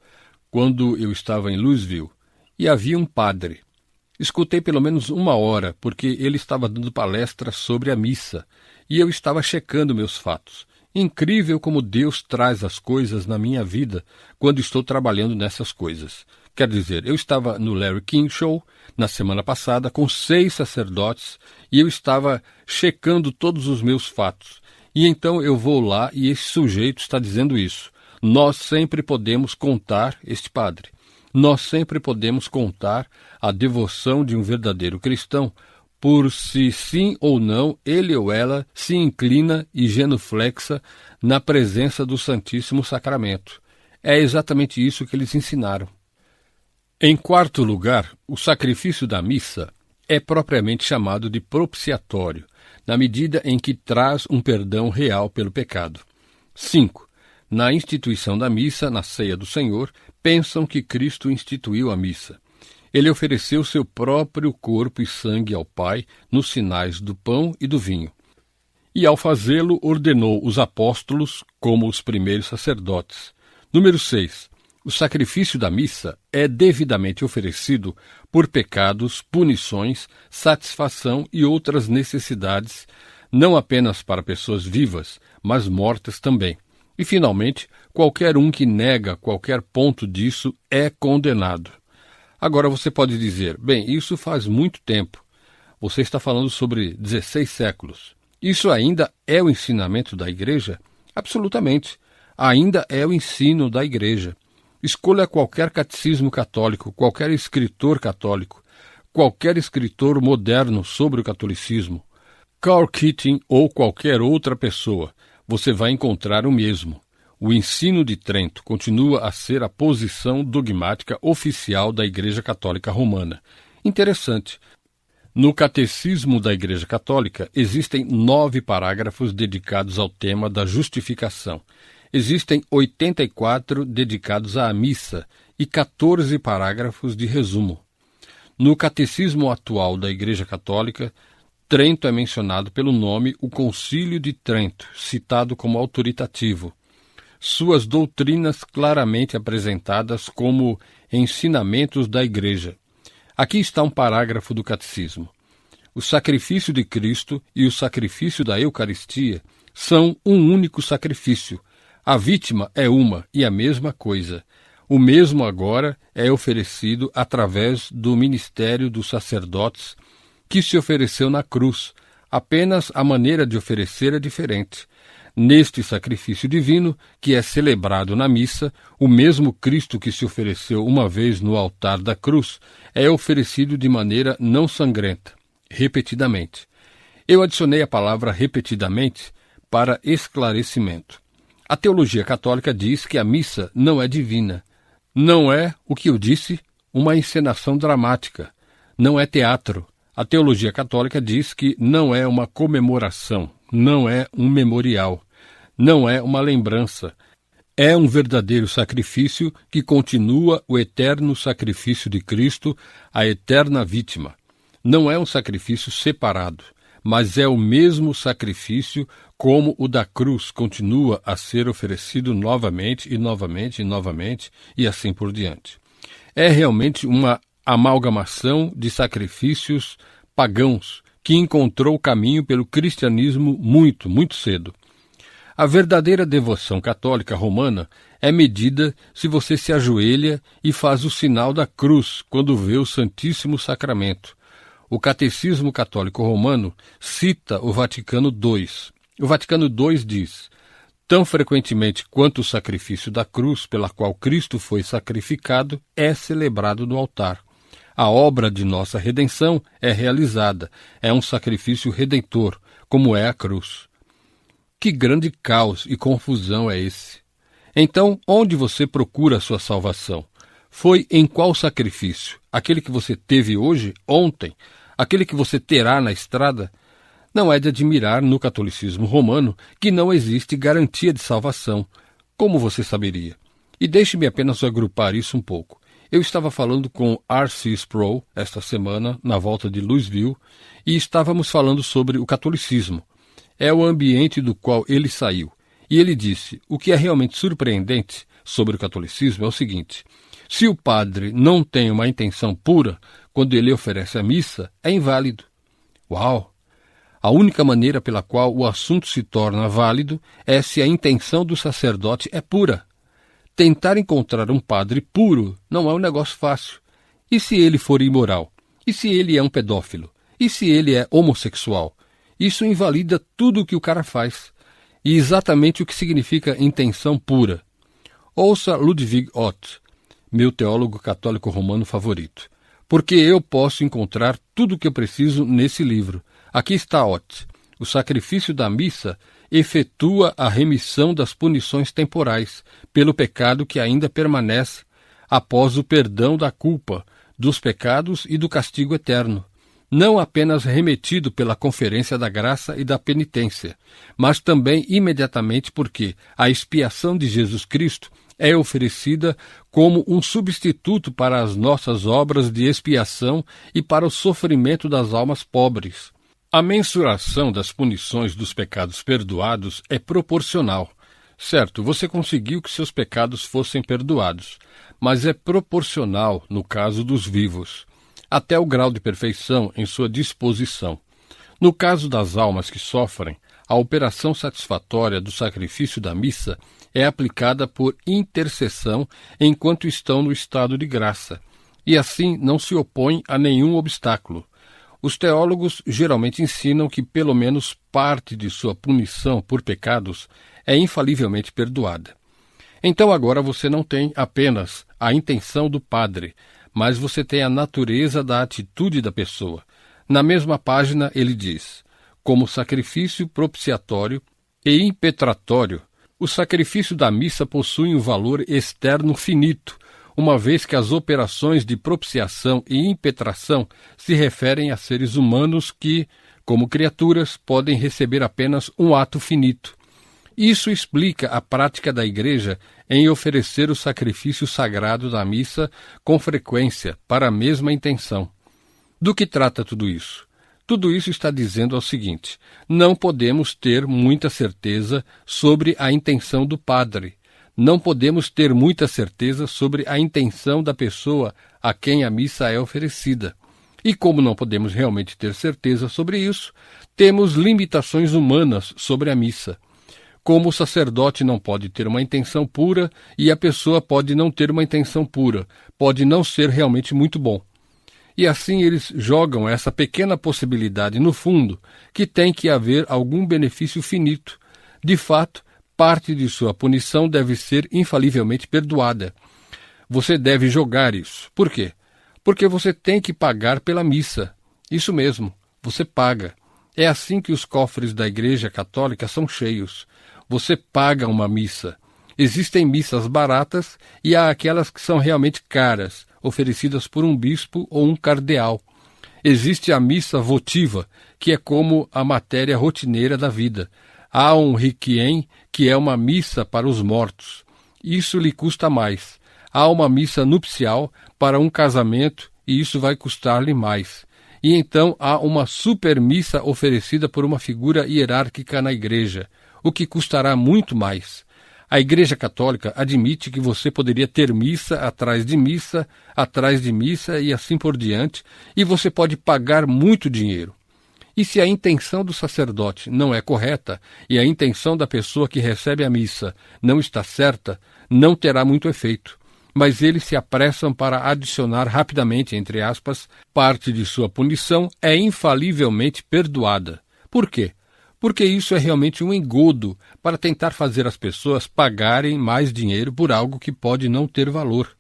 quando eu estava em Louisville, e havia um padre. Escutei pelo menos 1 hora, porque ele estava dando palestra sobre a missa, e eu estava checando meus fatos. Incrível como Deus traz as coisas na minha vida quando estou trabalhando nessas coisas. Quer dizer, eu estava no Larry King Show na semana passada com 6 sacerdotes e eu estava checando todos os meus fatos. E então eu vou lá e esse sujeito está dizendo isso. Nós sempre podemos contar este padre. Nós sempre podemos contar a devoção de um verdadeiro cristão, por se sim ou não ele ou ela se inclina e genuflexa na presença do Santíssimo Sacramento. É exatamente isso que eles ensinaram. Em quarto lugar, o sacrifício da missa é propriamente chamado de propiciatório, na medida em que traz um perdão real pelo pecado. 5. Na instituição da missa, na ceia do Senhor, pensam que Cristo instituiu a missa. Ele ofereceu seu próprio corpo e sangue ao Pai nos sinais do pão e do vinho. E ao fazê-lo, ordenou os apóstolos como os primeiros sacerdotes. Número 6. O sacrifício da missa é devidamente oferecido por pecados, punições, satisfação e outras necessidades, não apenas para pessoas vivas, mas mortas também. E, finalmente, qualquer um que nega qualquer ponto disso é condenado. Agora você pode dizer, bem, isso faz muito tempo. Você está falando sobre 16 séculos. Isso ainda é o ensinamento da Igreja? Absolutamente. Ainda é o ensino da Igreja. Escolha qualquer catecismo católico, qualquer escritor católico, qualquer escritor moderno sobre o catolicismo, Karl Keating ou qualquer outra pessoa, você vai encontrar o mesmo. O ensino de Trento continua a ser a posição dogmática oficial da Igreja Católica Romana. Interessante. No Catecismo da Igreja Católica existem 9 parágrafos dedicados ao tema da justificação. Existem 84 dedicados à missa e 14 parágrafos de resumo. No Catecismo atual da Igreja Católica, Trento é mencionado pelo nome o Concílio de Trento, citado como autoritativo. Suas doutrinas claramente apresentadas como ensinamentos da Igreja. Aqui está um parágrafo do Catecismo. O sacrifício de Cristo e o sacrifício da Eucaristia são um único sacrifício. A vítima é uma e a mesma coisa. O mesmo agora é oferecido através do ministério dos sacerdotes que se ofereceu na cruz. Apenas a maneira de oferecer é diferente. Neste sacrifício divino, que é celebrado na missa, o mesmo Cristo que se ofereceu uma vez no altar da cruz é oferecido de maneira não sangrenta, repetidamente. Eu adicionei a palavra repetidamente para esclarecimento. A teologia católica diz que a missa não é divina. Não é, o que eu disse, uma encenação dramática. Não é teatro. A teologia católica diz que não é uma comemoração, não é um memorial, não é uma lembrança. É um verdadeiro sacrifício que continua o eterno sacrifício de Cristo, a eterna vítima. Não é um sacrifício separado, mas é o mesmo sacrifício como o da cruz continua a ser oferecido novamente e novamente e novamente e assim por diante. É realmente uma amalgamação de sacrifícios pagãos que encontrou o caminho pelo cristianismo muito, muito cedo. A verdadeira devoção católica romana é medida se você se ajoelha e faz o sinal da cruz quando vê o Santíssimo Sacramento. O Catecismo Católico Romano cita o Vaticano II. O Vaticano II diz: tão frequentemente quanto o sacrifício da cruz pela qual Cristo foi sacrificado é celebrado no altar. A obra de nossa redenção é realizada, é um sacrifício redentor, como é a cruz. Que grande caos e confusão é esse? Então, onde você procura a sua salvação? Foi em qual sacrifício? Aquele que você teve hoje, ontem? Aquele que você terá na estrada? Não é de admirar no catolicismo romano que não existe garantia de salvação. Como você saberia? E deixe-me apenas agrupar isso um pouco. Eu estava falando com R.C. Sproul esta semana, na volta de Louisville, e estávamos falando sobre o catolicismo. É o ambiente do qual ele saiu. E ele disse, o que é realmente surpreendente sobre o catolicismo é o seguinte: Se o padre não tem uma intenção pura, quando ele oferece a missa, é inválido. Uau! A única maneira pela qual o assunto se torna válido é se a intenção do sacerdote é pura. Tentar encontrar um padre puro não é um negócio fácil. E se ele for imoral? E se ele é um pedófilo? E se ele é homossexual? Isso invalida tudo o que o cara faz. E exatamente o que significa intenção pura. Ouça Ludwig Ott, meu teólogo católico romano favorito. Porque eu posso encontrar tudo o que eu preciso nesse livro. Aqui está Ott. O sacrifício da missa efetua a remissão das punições temporais pelo pecado que ainda permanece após o perdão da culpa, dos pecados e do castigo eterno. Não apenas remetido pela conferência da graça e da penitência, mas também imediatamente porque a expiação de Jesus Cristo é oferecida como um substituto para as nossas obras de expiação e para o sofrimento das almas pobres. A mensuração das punições dos pecados perdoados é proporcional. Certo, você conseguiu que seus pecados fossem perdoados, mas é proporcional no caso dos vivos, até o grau de perfeição em sua disposição. No caso das almas que sofrem, a operação satisfatória do sacrifício da missa é aplicada por intercessão enquanto estão no estado de graça, e assim não se opõe a nenhum obstáculo. Os teólogos geralmente ensinam que pelo menos parte de sua punição por pecados é infalivelmente perdoada. Então agora você não tem apenas a intenção do padre, mas você tem a natureza da atitude da pessoa. Na mesma página ele diz: como sacrifício propiciatório e impetratório, o sacrifício da missa possui um valor externo finito, uma vez que as operações de propiciação e impetração se referem a seres humanos que, como criaturas, podem receber apenas um ato finito. Isso explica a prática da Igreja em oferecer o sacrifício sagrado da missa com frequência para a mesma intenção. Do que trata tudo isso? Tudo isso está dizendo o seguinte: não podemos ter muita certeza sobre a intenção do padre. Não podemos ter muita certeza sobre a intenção da pessoa a quem a missa é oferecida. E como não podemos realmente ter certeza sobre isso, temos limitações humanas sobre a missa. Como o sacerdote não pode ter uma intenção pura e a pessoa pode não ter uma intenção pura, pode não ser realmente muito bom. E assim eles jogam essa pequena possibilidade no fundo, que tem que haver algum benefício finito. De fato, parte de sua punição deve ser infalivelmente perdoada. Você deve jogar isso. Por quê? Porque você tem que pagar pela missa. Isso mesmo, você paga. É assim que os cofres da Igreja Católica são cheios. Você paga uma missa. Existem missas baratas e há aquelas que são realmente caras, oferecidas por um bispo ou um cardeal. Existe a missa votiva, que é como a matéria rotineira da vida. Há um requiem, que é uma missa para os mortos. Isso lhe custa mais. Há uma missa nupcial para um casamento e isso vai custar-lhe mais. E então há uma supermissa oferecida por uma figura hierárquica na igreja, o que custará muito mais. A Igreja Católica admite que você poderia ter missa atrás de missa e assim por diante, e você pode pagar muito dinheiro. E se a intenção do sacerdote não é correta e a intenção da pessoa que recebe a missa não está certa, não terá muito efeito. Mas eles se apressam para adicionar rapidamente, entre aspas, parte de sua punição é infalivelmente perdoada. Por quê? Porque isso é realmente um engodo para tentar fazer as pessoas pagarem mais dinheiro por algo que pode não ter valor.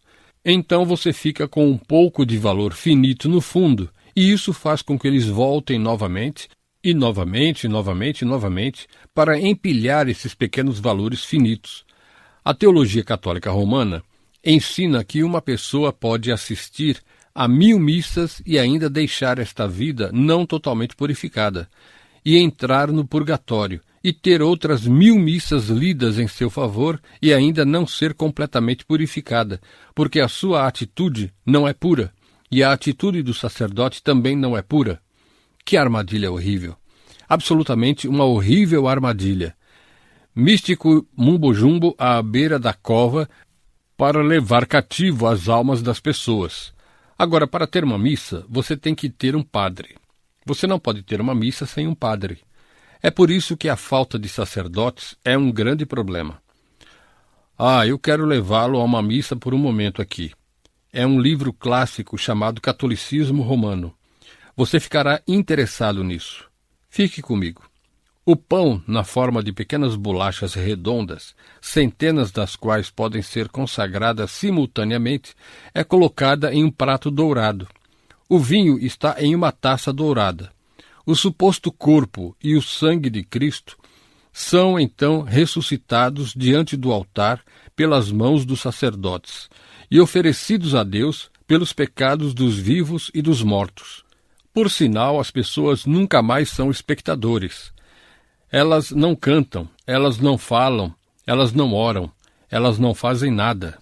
Então você fica com um pouco de valor finito no fundo, e isso faz com que eles voltem novamente, e novamente, para empilhar esses pequenos valores finitos. A teologia católica romana ensina que uma pessoa pode assistir a 1000 missas e ainda deixar esta vida não totalmente purificada, e entrar no purgatório, e ter outras 1000 missas lidas em seu favor e ainda não ser completamente purificada, porque a sua atitude não é pura, e a atitude do sacerdote também não é pura. Que armadilha horrível! Absolutamente uma horrível armadilha. Místico mumbo-jumbo à beira da cova, para levar cativo as almas das pessoas. Agora, para ter uma missa, você tem que ter um padre. Você não pode ter uma missa sem um padre. É por isso que a falta de sacerdotes é um grande problema. Eu quero levá-lo a uma missa por um momento aqui. É um livro clássico chamado Catolicismo Romano. Você ficará interessado nisso. Fique comigo. O pão, na forma de pequenas bolachas redondas, centenas das quais podem ser consagradas simultaneamente, é colocada em um prato dourado. O vinho está em uma taça dourada. O suposto corpo e o sangue de Cristo são, então, ressuscitados diante do altar pelas mãos dos sacerdotes e oferecidos a Deus pelos pecados dos vivos e dos mortos. Por sinal, as pessoas nunca mais são espectadores. Elas não cantam, elas não falam, elas não oram, elas não fazem nada.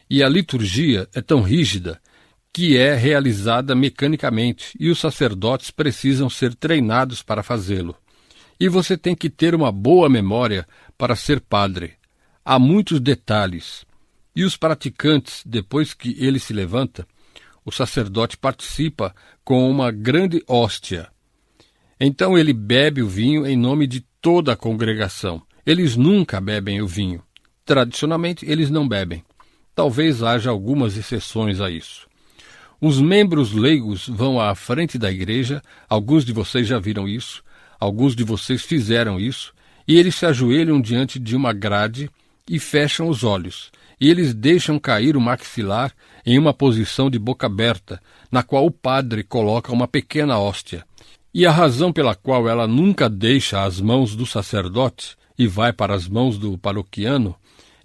E a liturgia é tão rígida que é realizada mecanicamente e os sacerdotes precisam ser treinados para fazê-lo. E você tem que ter uma boa memória para ser padre. Há muitos detalhes. E os praticantes, depois que ele se levanta, o sacerdote participa com uma grande hóstia. Então ele bebe o vinho em nome de toda a congregação. Eles nunca bebem o vinho. Tradicionalmente, eles não bebem. Talvez haja algumas exceções a isso. Os membros leigos vão à frente da igreja, alguns de vocês já viram isso, alguns de vocês fizeram isso, e eles se ajoelham diante de uma grade e fecham os olhos, e eles deixam cair o maxilar em uma posição de boca aberta, na qual o padre coloca uma pequena hóstia. E a razão pela qual ela nunca deixa as mãos do sacerdote e vai para as mãos do paroquiano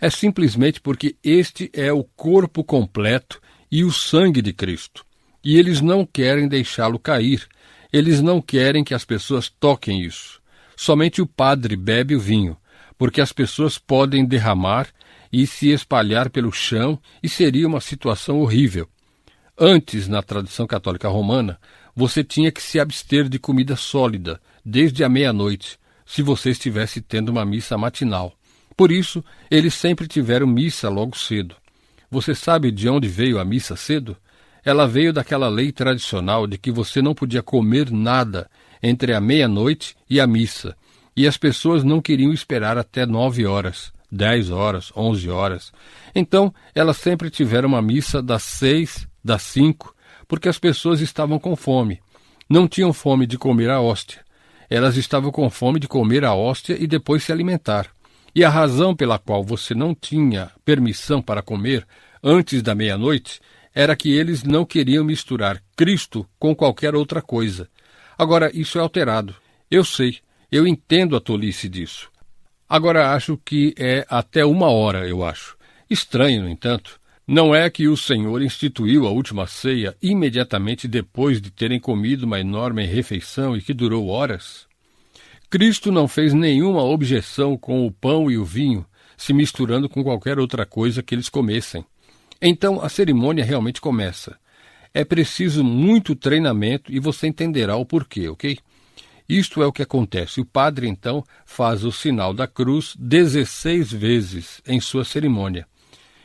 é simplesmente porque este é o corpo completo e o sangue de Cristo. E eles não querem deixá-lo cair. Eles não querem que as pessoas toquem isso. Somente o padre bebe o vinho, porque as pessoas podem derramar e se espalhar pelo chão e seria uma situação horrível. Antes, na tradição católica romana, você tinha que se abster de comida sólida, desde a meia-noite, se você estivesse tendo uma missa matinal. Por isso, eles sempre tiveram missa logo cedo. Você sabe de onde veio a missa cedo? Ela veio daquela lei tradicional de que você não podia comer nada entre a meia-noite e a missa, e as pessoas não queriam esperar até 9 horas, 10 horas, 11 horas. Então, elas sempre tiveram uma missa das 6, das 5, porque as pessoas estavam com fome. Não tinham fome de comer a hóstia. Elas estavam com fome de comer a hóstia e depois se alimentar. E a razão pela qual você não tinha permissão para comer antes da meia-noite era que eles não queriam misturar Cristo com qualquer outra coisa. Agora, isso é alterado. Eu sei, eu entendo a tolice disso. Agora, acho que é até 1 hora, eu acho. Estranho, no entanto. Não é que o Senhor instituiu a última ceia imediatamente depois de terem comido uma enorme refeição e que durou horas? Cristo não fez nenhuma objeção com o pão e o vinho se misturando com qualquer outra coisa que eles comessem. Então a cerimônia realmente começa. É preciso muito treinamento e você entenderá o porquê, ok? Isto é o que acontece. O padre, então, faz o sinal da cruz 16 vezes em sua cerimônia.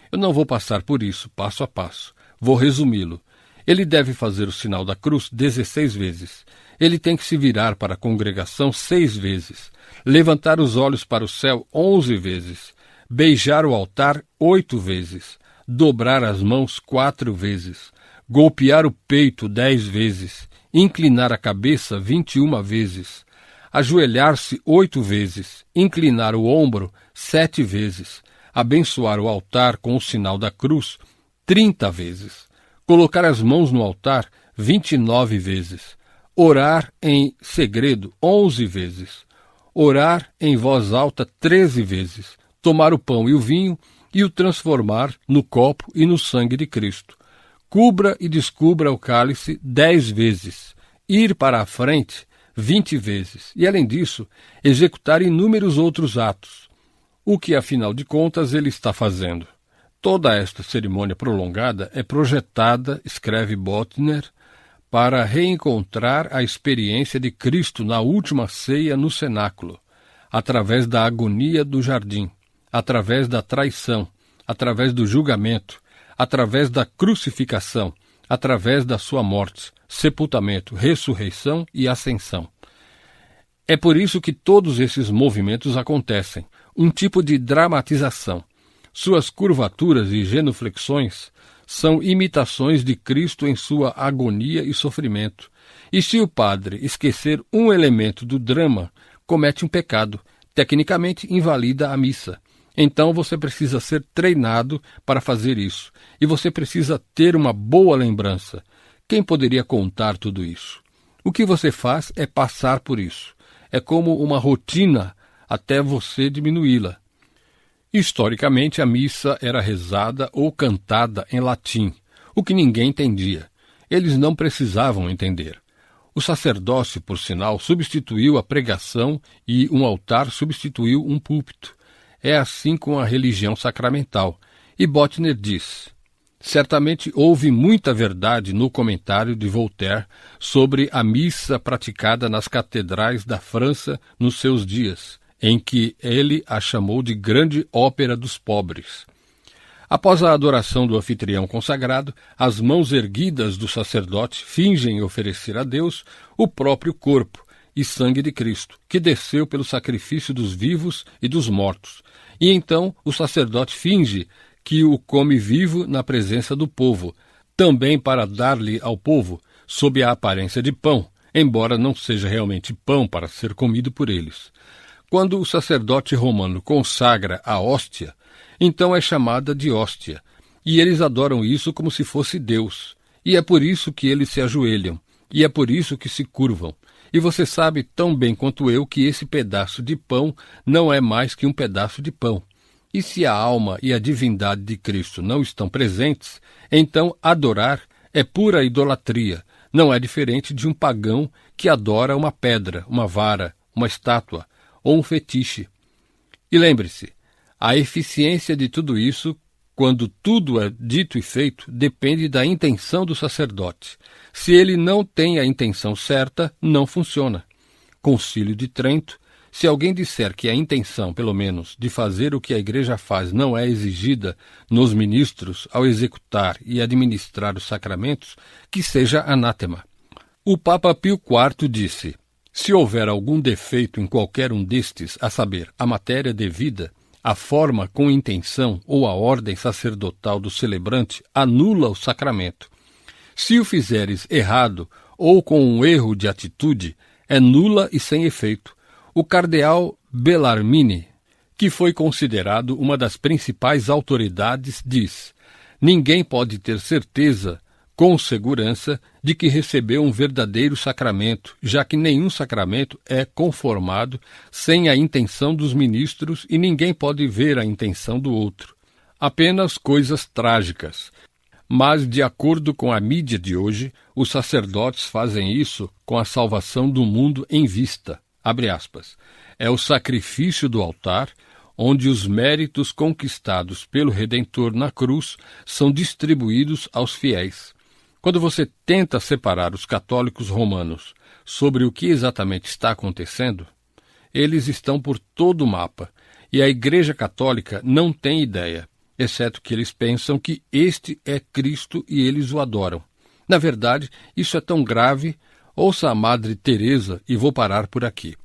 Eu não vou passar por isso, passo a passo. Vou resumi-lo. Ele deve fazer o sinal da cruz 16 vezes. Ele tem que se virar para a congregação 6 vezes, levantar os olhos para o céu 11 vezes, beijar o altar 8 vezes, dobrar as mãos 4 vezes, golpear o peito 10 vezes, inclinar a cabeça 21 vezes, ajoelhar-se 8 vezes, inclinar o ombro 7 vezes, abençoar o altar com o sinal da cruz 30 vezes, colocar as mãos no altar 29 vezes, orar em segredo 11 vezes, orar em voz alta 13 vezes, tomar o pão e o vinho e o transformar no copo e no sangue de Cristo. Cubra e descubra o cálice 10 vezes, ir para a frente 20 vezes e, além disso, executar inúmeros outros atos. O que, afinal de contas, ele está fazendo? Toda esta cerimônia prolongada é projetada, escreve Botner, para reencontrar a experiência de Cristo na última ceia no cenáculo, através da agonia do jardim, através da traição, através do julgamento, através da crucificação, através da sua morte, sepultamento, ressurreição e ascensão. É por isso que todos esses movimentos acontecem, um tipo de dramatização. Suas curvaturas e genuflexões são imitações de Cristo em sua agonia e sofrimento. E se o padre esquecer um elemento do drama, comete um pecado, tecnicamente invalida a missa. Então você precisa ser treinado para fazer isso. E você precisa ter uma boa lembrança. Quem poderia contar tudo isso? O que você faz é passar por isso. É como uma rotina até você diminuí-la. Historicamente, a missa era rezada ou cantada em latim, o que ninguém entendia. Eles não precisavam entender. O sacerdócio, por sinal, substituiu a pregação e um altar substituiu um púlpito. É assim com a religião sacramental. E Botner diz: certamente houve muita verdade no comentário de Voltaire sobre a missa praticada nas catedrais da França nos seus dias, em que ele a chamou de grande ópera dos pobres. Após a adoração do anfitrião consagrado, as mãos erguidas do sacerdote fingem oferecer a Deus o próprio corpo e sangue de Cristo, que desceu pelo sacrifício dos vivos e dos mortos. E então o sacerdote finge que o come vivo na presença do povo, também para dar-lhe ao povo, sob a aparência de pão, embora não seja realmente pão para ser comido por eles. Quando o sacerdote romano consagra a hóstia, então é chamada de hóstia, e eles adoram isso como se fosse Deus. E é por isso que eles se ajoelham, e é por isso que se curvam. E você sabe tão bem quanto eu que esse pedaço de pão não é mais que um pedaço de pão. E se a alma e a divindade de Cristo não estão presentes, então adorar é pura idolatria. Não é diferente de um pagão que adora uma pedra, uma vara, uma estátua ou um fetiche. E lembre-se, a eficiência de tudo isso, quando tudo é dito e feito, depende da intenção do sacerdote. Se ele não tem a intenção certa, não funciona. Concílio de Trento: se alguém disser que a intenção, pelo menos, de fazer o que a Igreja faz não é exigida nos ministros ao executar e administrar os sacramentos, que seja anátema. O Papa Pio IV disse: se houver algum defeito em qualquer um destes, a saber, a matéria devida, a forma com intenção ou a ordem sacerdotal do celebrante, anula o sacramento. Se o fizeres errado ou com um erro de atitude, é nula e sem efeito. O cardeal Bellarmine, que foi considerado uma das principais autoridades, diz: ninguém pode ter certeza, com segurança, de que recebeu um verdadeiro sacramento, já que nenhum sacramento é conformado sem a intenção dos ministros e ninguém pode ver a intenção do outro. Apenas coisas trágicas. Mas, de acordo com a mídia de hoje, os sacerdotes fazem isso com a salvação do mundo em vista. Abre aspas. É o sacrifício do altar, onde os méritos conquistados pelo Redentor na cruz são distribuídos aos fiéis. Quando você tenta separar os católicos romanos sobre o que exatamente está acontecendo, eles estão por todo o mapa, e a Igreja Católica não tem ideia, exceto que eles pensam que este é Cristo e eles o adoram. Na verdade, isso é tão grave. Ouça a Madre Teresa e vou parar por aqui.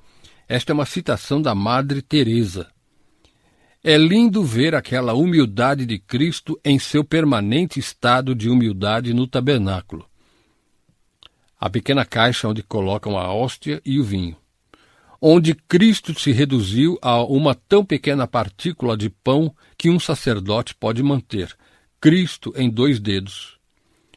Esta é uma citação da Madre Teresa. É lindo ver aquela humildade de Cristo em seu permanente estado de humildade no tabernáculo. A pequena caixa onde colocam a hóstia e o vinho. Onde Cristo se reduziu a uma tão pequena partícula de pão que um sacerdote pode manter. Cristo em 2 dedos.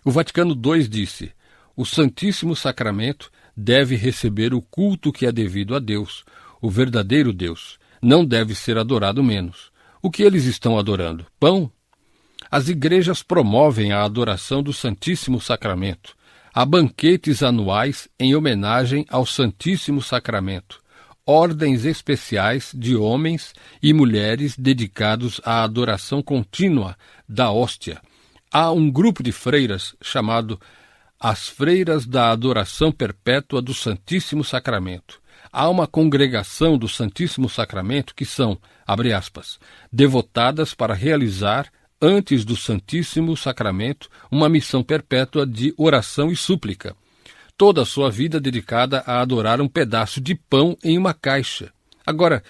O Vaticano II disse: o Santíssimo Sacramento deve receber o culto que é devido a Deus, o verdadeiro Deus. Não deve ser adorado menos. O que eles estão adorando? Pão? As igrejas promovem a adoração do Santíssimo Sacramento. Há banquetes anuais em homenagem ao Santíssimo Sacramento. Ordens especiais de homens e mulheres dedicados à adoração contínua da hóstia. Há um grupo de freiras chamado as Freiras da Adoração Perpétua do Santíssimo Sacramento. há uma congregação do Santíssimo Sacramento que são, abre aspas, devotadas para realizar, antes do Santíssimo Sacramento, uma missão perpétua de oração e súplica. Toda a sua vida dedicada a adorar um pedaço de pão em uma caixa. Agora,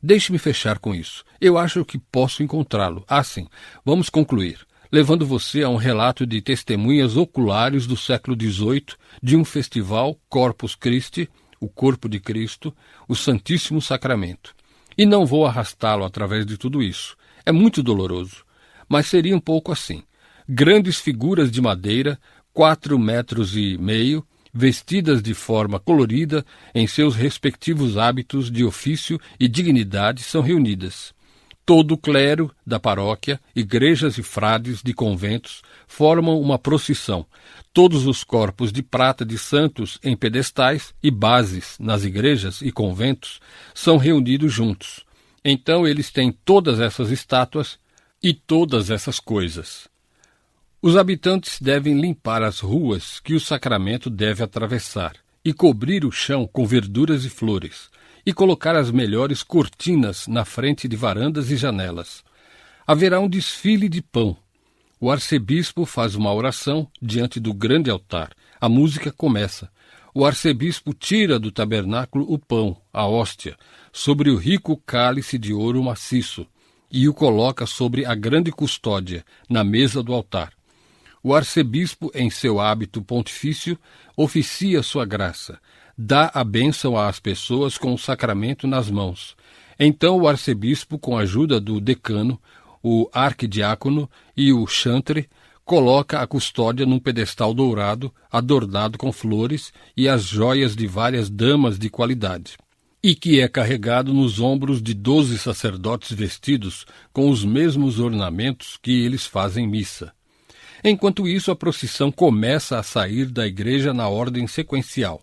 deixe-me fechar com isso. Eu acho que posso encontrá-lo. Sim, vamos concluir, levando você a um relato de testemunhas oculares do século XVIII de um festival Corpus Christi, o Corpo de Cristo, o Santíssimo Sacramento. E não vou arrastá-lo através de tudo isso. É muito doloroso. Mas seria um pouco assim. Grandes figuras de madeira, 4,5 metros, vestidas de forma colorida em seus respectivos hábitos de ofício e dignidade, são reunidas. Todo o clero da paróquia, igrejas e frades de conventos formam uma procissão. Todos os corpos de prata de santos em pedestais e bases nas igrejas e conventos são reunidos juntos. Então eles têm todas essas estátuas e todas essas coisas. Os habitantes devem limpar as ruas que o sacramento deve atravessar e cobrir o chão com verduras e flores, e colocar as melhores cortinas na frente de varandas e janelas. Haverá um desfile de pão. O arcebispo faz uma oração diante do grande altar. A música começa. O arcebispo tira do tabernáculo o pão, a hóstia, sobre o rico cálice de ouro maciço, e o coloca sobre a grande custódia, na mesa do altar. O arcebispo, em seu hábito pontifício, oficia sua graça, dá a bênção às pessoas com o sacramento nas mãos. Então o arcebispo, com a ajuda do decano, o arquidiácono e o chantre, coloca a custódia num pedestal dourado, adornado com flores e as joias de várias damas de qualidade, e que é carregado nos ombros de 12 sacerdotes vestidos com os mesmos ornamentos que eles fazem missa. Enquanto isso, a procissão começa a sair da igreja na ordem sequencial.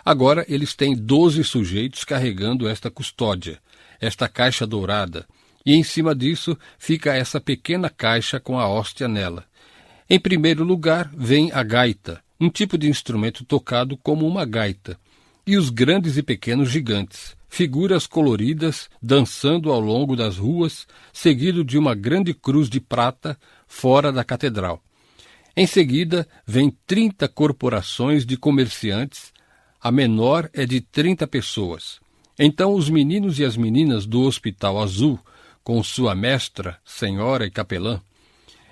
Agora eles têm 12 sujeitos carregando esta custódia, esta caixa dourada, e em cima disso fica essa pequena caixa com a hóstia nela. Em primeiro lugar vem a gaita, um tipo de instrumento tocado como uma gaita, e os grandes e pequenos gigantes, figuras coloridas dançando ao longo das ruas, seguido de uma grande cruz de prata fora da catedral. Em seguida, vem 30 corporações de comerciantes, a menor é de 30 pessoas. Então os meninos e as meninas do Hospital Azul, com sua mestra, senhora e capelã.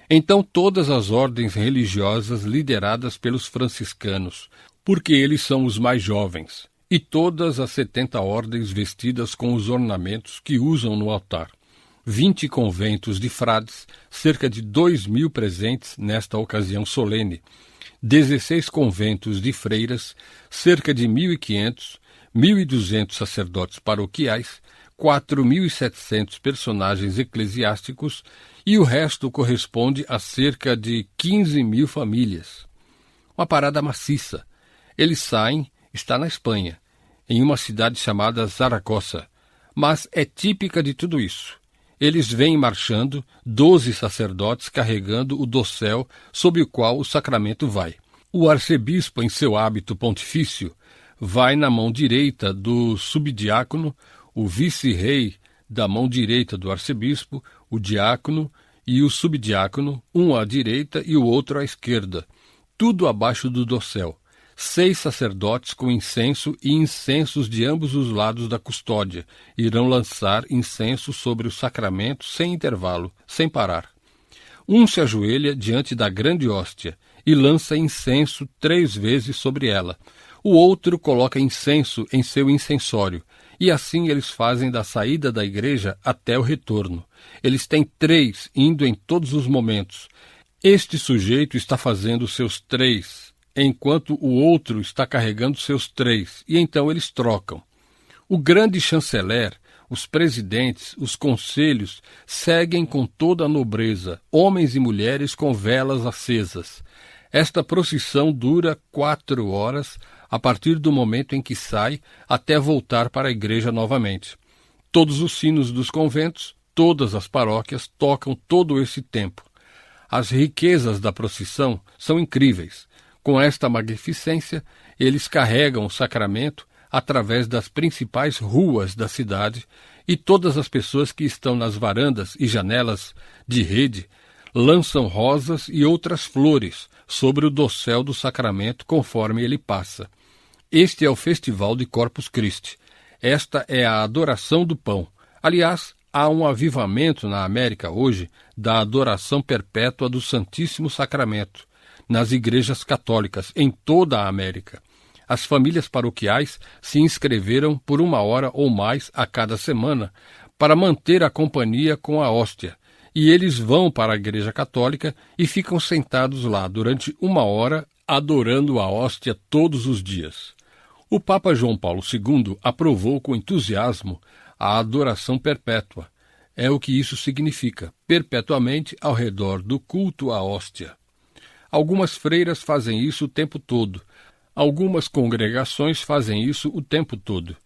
Então todas as ordens religiosas lideradas pelos franciscanos, porque eles são os mais jovens, e todas as 70 ordens vestidas com os ornamentos que usam no altar. 20 conventos de frades, cerca de 2.000 presentes nesta ocasião solene, 16 conventos de freiras, cerca de 1.500, 1.200 sacerdotes paroquiais, 4.700 personagens eclesiásticos e o resto corresponde a cerca de 15.000 famílias. Uma parada maciça. Eles saem, está na Espanha, em uma cidade chamada Zaragoza, mas é típica de tudo isso. Eles vêm marchando, 12 sacerdotes carregando o dossel sob o qual o sacramento vai. O arcebispo, em seu hábito pontifício, vai na mão direita do subdiácono, o vice-rei da mão direita do arcebispo, o diácono e o subdiácono, um à direita e o outro à esquerda, tudo abaixo do dossel. 6 sacerdotes com incenso e incensos de ambos os lados da custódia irão lançar incenso sobre o sacramento sem intervalo, sem parar. Um se ajoelha diante da grande hóstia e lança incenso 3 vezes sobre ela. O outro coloca incenso em seu incensório, e assim eles fazem da saída da igreja até o retorno. Eles têm 3 indo em todos os momentos. Este sujeito está fazendo seus 3, enquanto o outro está carregando seus 3, e então eles trocam. O grande chanceler, os presidentes, os conselhos seguem com toda a nobreza, homens e mulheres com velas acesas. Esta procissão dura 4 horas, a partir do momento em que sai, até voltar para a igreja novamente. Todos os sinos dos conventos, todas as paróquias tocam todo esse tempo. As riquezas da procissão são incríveis. Com esta magnificência, eles carregam o sacramento através das principais ruas da cidade, e todas as pessoas que estão nas varandas e janelas de rede lançam rosas e outras flores sobre o dossel do sacramento conforme ele passa. Este é o festival de Corpus Christi. Esta é a adoração do pão. Aliás, há um avivamento na América hoje da adoração perpétua do Santíssimo Sacramento, nas igrejas católicas, em toda a América. As famílias paroquiais se inscreveram por 1 hora ou mais a cada semana para manter a companhia com a hóstia, e eles vão para a igreja católica e ficam sentados lá durante 1 hora adorando a hóstia todos os dias. O Papa João Paulo II aprovou com entusiasmo a adoração perpétua. É o que isso significa, perpetuamente ao redor do culto à hóstia. Algumas freiras fazem isso o tempo todo. Algumas congregações fazem isso o tempo todo.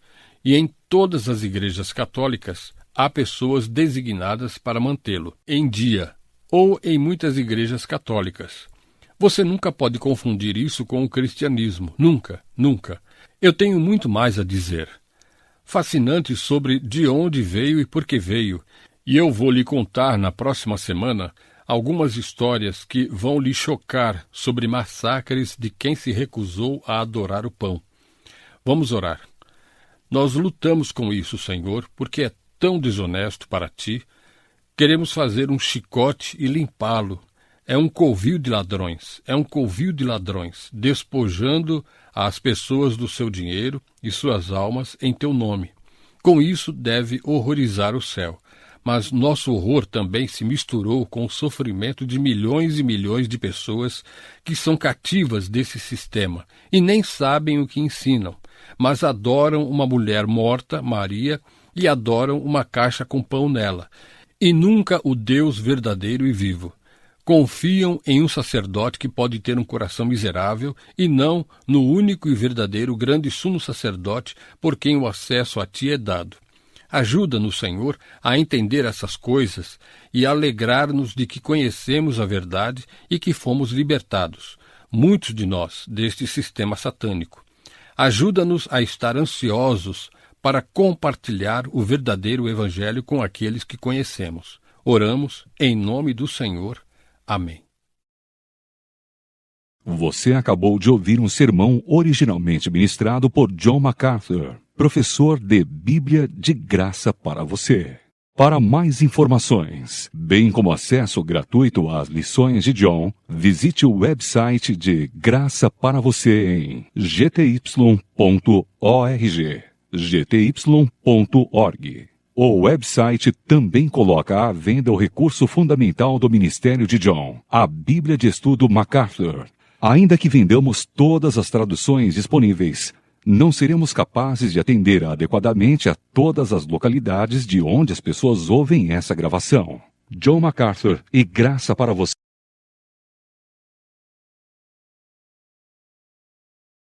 E em todas as igrejas católicas há pessoas designadas para mantê-lo em dia, ou em muitas igrejas católicas. Você nunca pode confundir isso com o cristianismo. Nunca, nunca. Eu tenho muito mais a dizer. Fascinante sobre de onde veio e por que veio, e eu vou lhe contar na próxima semana algumas histórias que vão lhe chocar sobre massacres de quem se recusou a adorar o pão. Vamos orar. Nós lutamos com isso, Senhor, porque é tão desonesto para ti. Queremos fazer um chicote e limpá-lo. É um covil de ladrões, despojando as pessoas do seu dinheiro e suas almas em teu nome. Com isso deve horrorizar o céu. Mas nosso horror também se misturou com o sofrimento de milhões e milhões de pessoas que são cativas desse sistema e nem sabem o que ensinam, mas adoram uma mulher morta, Maria, e adoram uma caixa com pão nela, e nunca o Deus verdadeiro e vivo. Confiam em um sacerdote que pode ter um coração miserável e não no único e verdadeiro grande sumo sacerdote por quem o acesso a ti é dado. Ajuda-nos, Senhor, a entender essas coisas e a alegrar-nos de que conhecemos a verdade e que fomos libertados, muitos de nós, deste sistema satânico. Ajuda-nos a estar ansiosos para compartilhar o verdadeiro Evangelho com aqueles que conhecemos. Oramos em nome do Senhor. Amém. Você acabou de ouvir um sermão originalmente ministrado por John MacArthur, professor de Bíblia de graça para você. Para mais informações, bem como acesso gratuito às lições de John, visite o website de Graça para Você em gty.org. O website também coloca à venda o recurso fundamental do ministério de John, a Bíblia de Estudo MacArthur. Ainda que vendamos todas as traduções disponíveis, não seremos capazes de atender adequadamente a todas as localidades de onde as pessoas ouvem essa gravação. John MacArthur e Graça para Você.